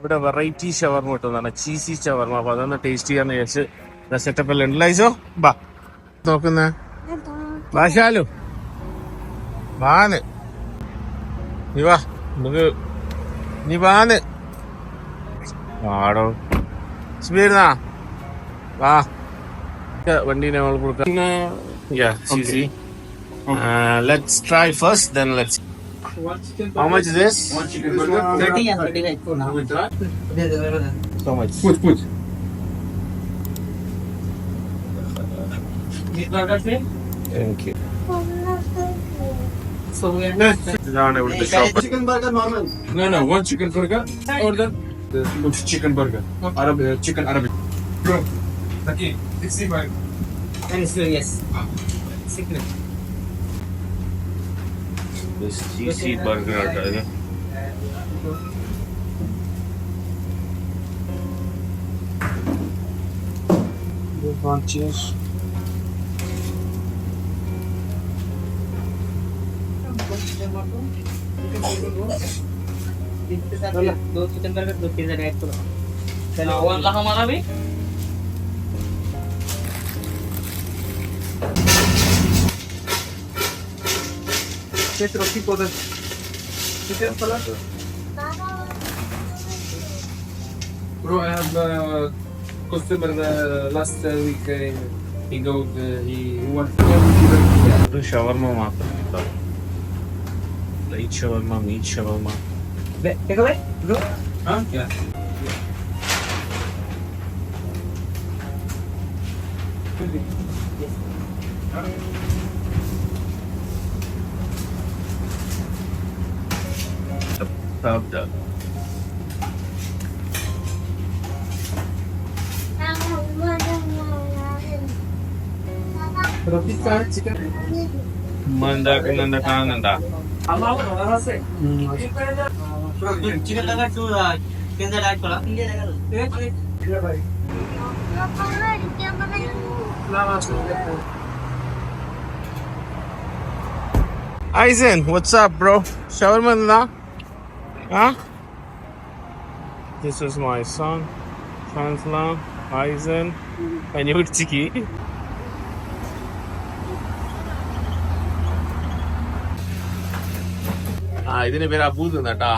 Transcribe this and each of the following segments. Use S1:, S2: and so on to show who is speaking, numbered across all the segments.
S1: ഇവിടെ വെറൈറ്റി ഷവർമ കിട്ടുന്നതാണ്, ചീസി ഷവർമ. അപ്പൊ അതൊന്ന് ടേസ്റ്റ് ചെയ്യാന്ന് വിചാരിച്ച് സെറ്റപ്പ് എല്ലാം ഉണ്ടല്ലോ. ബാ നോക്കുന്ന ഭാഷാലു വാന്ന് നീ വാ, നമുക്ക് നീ വാന്ന് ആടോ സ്പീഡാ വാ. വണ്ടീനെ നമ്മൾ കൊടുക്കാം. Let's try first, then let's. How much is this? One chicken burger. 30 and 35. So much. Put. Meat burger, please. Thank you. So we are down over the shop. Chicken burger normal. No, one chicken burger. Order the chicken burger. Chicken Arabic. Bro, okay, 65. And yes. Secret. This cheesy burger आता है. One cheese. दो chicken burger, 2 pizza add करो. चलो वाला हमारा भी. Roti poder. Chicken salad. Bro, I have a customer last week. He wanted shawarma. Light shawarma, meat shawarma. Take away, bro. Huh? Yeah. Served up. Roti chicken. Manda kananda kananda. Chicken laga tu kinda add kara. Aizen, what's up, bro? Shawarma na? Huh? This is my son, Chancellor, Aizen, and your Chiki. Idine vera Abood nata.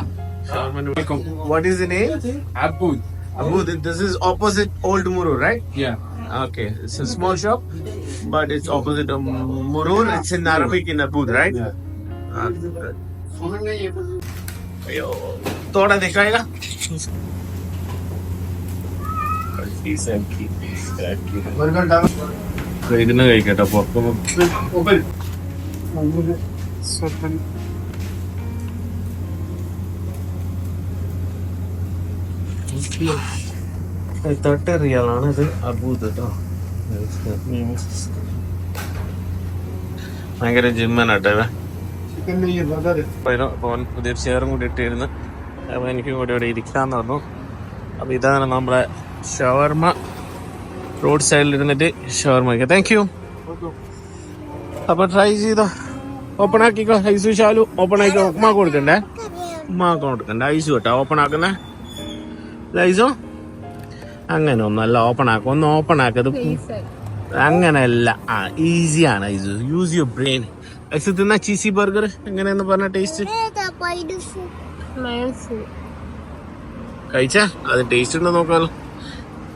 S1: What is the name?
S2: Abood.
S1: Abood. This is opposite Old Murur, right?
S2: Yeah.
S1: Okay, it's a small shop, but it's opposite of Murur. It's in Arabic in Abood, right?
S2: Yeah.
S1: अयो थोड़ा दिखाएगा. ഇതിന് കഴിക്കട്ടെ പുറത്ത്. റിയാലാണ് ഇത്. അബൂദ് കേട്ടോ. ഭയങ്കര ജിമ്മനാട്ടെ. പുതിയ ചെയറും കൂടി ഇട്ടിരുന്നു. അപ്പോൾ എനിക്ക് കൂടി ഇവിടെ ഇരിക്കാന്ന് പറഞ്ഞു. അപ്പോൾ ഇതാണ് നമ്മുടെ ഷവർമ. റോഡ് സൈഡിൽ ഇരുന്നിട്ട് ഷവർമ കഴിക്കാം. Thank you. അപ്പോൾ ട്രൈ ചെയ്തോ. ഓപ്പൺ ആക്കിക്കോ. ഐസു ഷാലു ഓപ്പൺ ആക്കിക്കോ. ഉമ്മാക്ക് കൊടുക്കണ്ടേ? ഉമ്മാക്ക് കൊടുക്കണ്ടേ? ഐസു കേട്ടോ ഓപ്പൺ ആക്കുന്നേ. ഐസു അങ്ങനെ ഒന്നല്ല ഓപ്പൺ ആക്കും. ഒന്ന് ഓപ്പൺ ആക്കത് അങ്ങനെയല്ല. ഈസിയാണ് Aisu. Use your brain. Aisu തിന്ന ചീസി ബർഗർ എങ്ങനെയെന്ന് പറഞ്ഞ ടേസ്റ്റ് കഴിച്ചാ അത് ടേസ്റ്റ് ഉണ്ടോ നോക്കാമല്ലോ.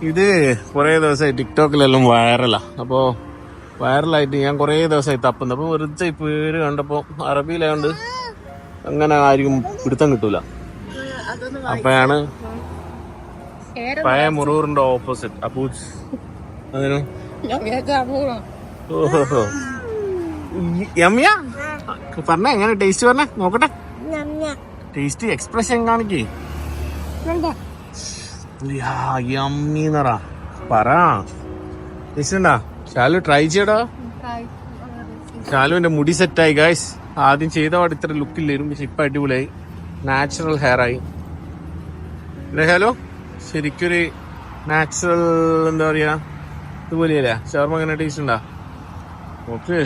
S1: ഇത് കുറേ ദിവസമായി ടിക്ടോക്കിലെല്ലാം വൈറലാ. അപ്പോൾ വൈറലായിട്ട് ഞാൻ കുറേ ദിവസമായി തപ്പുന്നു. അപ്പോൾ വെറുതെ ഈ പേര് കണ്ടപ്പോൾ അറബിയിലായോണ്ട് അങ്ങനെ ആർക്കും പിടുത്തം കിട്ടൂല. അപ്പോഴാണ് പഴയ മുറൂറിന്റെ ഓപ്പോസിറ്റ് അബൂദ്. അതിന് ഓഹോ യമ്മിയാ പറഞ്ഞ എങ്ങനെ ടേസ്റ്റ് പറഞ്ഞ നോക്കട്ടെ. ടേസ്റ്റ് എക്സ്പ്രഷൻ കാണിക്കേ. യമ്മീന്നറ പറ. ടേസ്റ്റ് ഉണ്ടാ? ഷാലു ട്രൈ ചെയ്യടാ. ഷാലുവിന്റെ മുടി സെറ്റായി ഗൈസ്. ആദ്യം ചെയ്ത പാട് ഇത്ര ലുക്കില്ലായിരുന്നു, പക്ഷെ ഇപ്പൊ അടിപൊളിയായി. നാച്ചുറൽ ഹെയർ ആയി. ഷാലു ശരിക്കൊരു നാച്ചുറൽ എന്താ പറയാ ഇതുപോലെയല്ലേ ഷവർമ. എങ്ങനെ ടേസ്റ്റ് ഉണ്ടാ? ഓക്കെ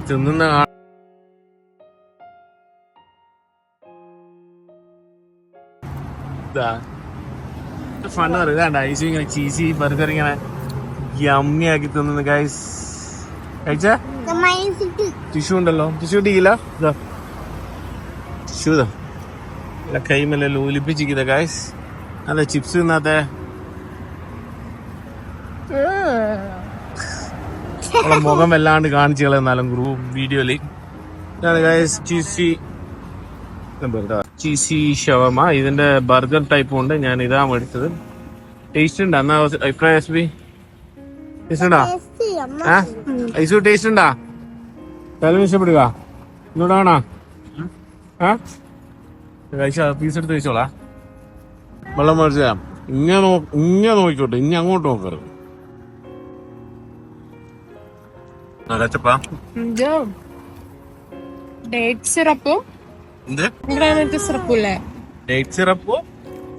S1: തിന്നുന്ന ഫൺ അറിയാണ്ട് ഐസ് ഇങ്ങനെ ചീസി ബർഗർ ഇങ്ങനെ യമ്മി ആക്കി തിന്നുന്നു ഗൈസ്. കഴിച്ചാ ടിഷ്യൂ ഉണ്ടല്ലോ, ടിഷ്യൂ ഇല്ല ടിഷ്യൂ ഇതാ കൈമല്ല ഒലിപ്പിച്ചിരിക്കുന്ന ഗൈസ്. അതെ ചിപ്സ് തിന്നാത്ത മുഖം വല്ലാണ്ട് കാണിച്ചു കളയുന്നാലും ഗ്രൂപ്പ് വീഡിയോയില് ഗൈസ്. ചീസി ഷവർമ ഇതിന്റെ ബർഗർ ടൈപ്പും ഉണ്ട്. ഞാൻ ഇതാ മേടിച്ചത്. ടേസ്റ്റ് ഉണ്ടാ എന്നാ അഭിപ്രായം എസ് ബി? ടേസ്റ്റ് ഉണ്ടാ? ഐസു ടേസ്റ്റ് ഉണ്ടാ? സ്ഥലം ഇഷ്ടപ്പെടുക ഇങ്ങോട്ട് വേണോ? കഴിച്ച പീസ് എടുത്ത് കഴിച്ചോളാ. വെള്ളം മേടിച്ചാ ഇങ്ങനെ നോക്കിക്കോട്ടെ, ഇനി അങ്ങോട്ട് നോക്കരുത്.
S2: ഡേറ്റ് സിറപ്പും ഗ്രാനൈറ്റ് സിറപ്പും ഇല്ലേ?
S1: ഡേറ്റ് സിറപ്പോ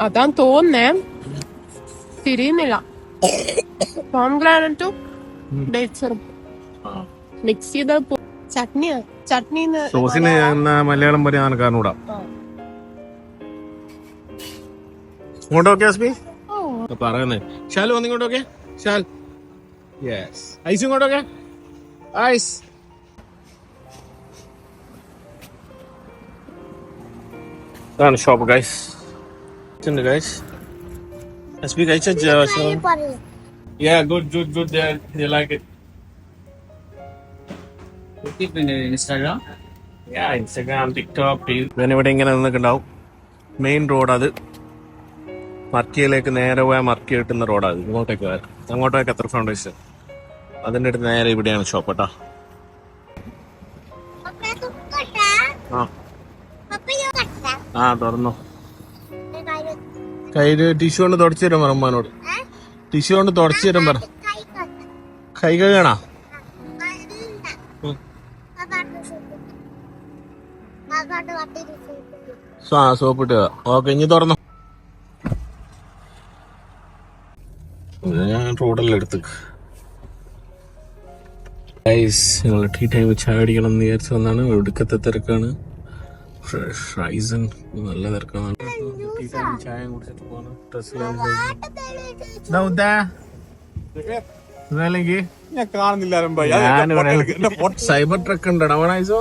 S2: അതാ തോന്നേ, തിരിയുന്നില്ല. പോംഗ്രാനൈറ്റും ഡേറ്റ് സിറപ്പും മിക്സ് ചെയ്ത ചട്നിയാ. ചട്നിന്ന്
S1: സോസിന് മലയാളം പറയാൻ നടക്കാനൂടാ. ഇങ്ങോട്ടോക്കെ അസ്ബി പറയുന്നേ. ഷാലു വന്ന് ഇങ്ങോട്ടോക്കെ. ഷാൽ യെസ്. ഐസ് ഇങ്ങോട്ടോക്കെ. ഐസ് ഇതാണ് ഷോപ്പ് ഗൈസ്. ഗൈസ് എസ്ബി കഴിച്ച yeah good they like it.
S3: Instagram?
S1: Yeah, Instagram, TikTok. ഇവിടെ ഇങ്ങനെ നിന്നിട്ടുണ്ടാവും. മെയിൻ റോഡ് അത്. മർക്കിയിലേക്ക് നേരെ പോയാൽ മർക്കി കിട്ടുന്ന റോഡാണ്. ഇങ്ങോട്ടേക്ക് പോയാൽ അങ്ങോട്ടേക്ക് എത്ര ഫൗണ്ടേഷൻ അതിൻ്റെ അടുത്ത് നേരെ ഇവിടെയാണ് ഷോപ്പ് കേട്ടോ. ആ തുറന്നോ. കയ്യില് ടിഷ്യൂ കൊണ്ട് തുടച്ചു തരാൻ പറ അമ്മാനോട്. ടിഷ്യൂ കൊണ്ട് തുടച്ചു തരാൻ പറ. കൈ കഴുകണോ? സോപ്പിട്ട് ഓക്കെ. ഇനി തുറന്നോ. ഞാൻ റോഡെല്ലാം എടുത്ത് ഞങ്ങൾ ടീ ടൈം ചായ അടിക്കണം എന്ന് വിചാരിച്ചു വന്നാണ്. ഒടുക്കത്തെ തിരക്കാണ്. ഫ്രഷ് റൈസൻ നല്ല തിരക്കാണ്. ടീ ടൈം ചായ കുടിച്ചിട്ട് പോകണം. ഡ്രസ്സിലെങ്കിൽ
S3: ഞാൻ കാണുന്നില്ല.
S1: സൈബർ ട്രക്ക് ഉണ്ടോ ഐസോ?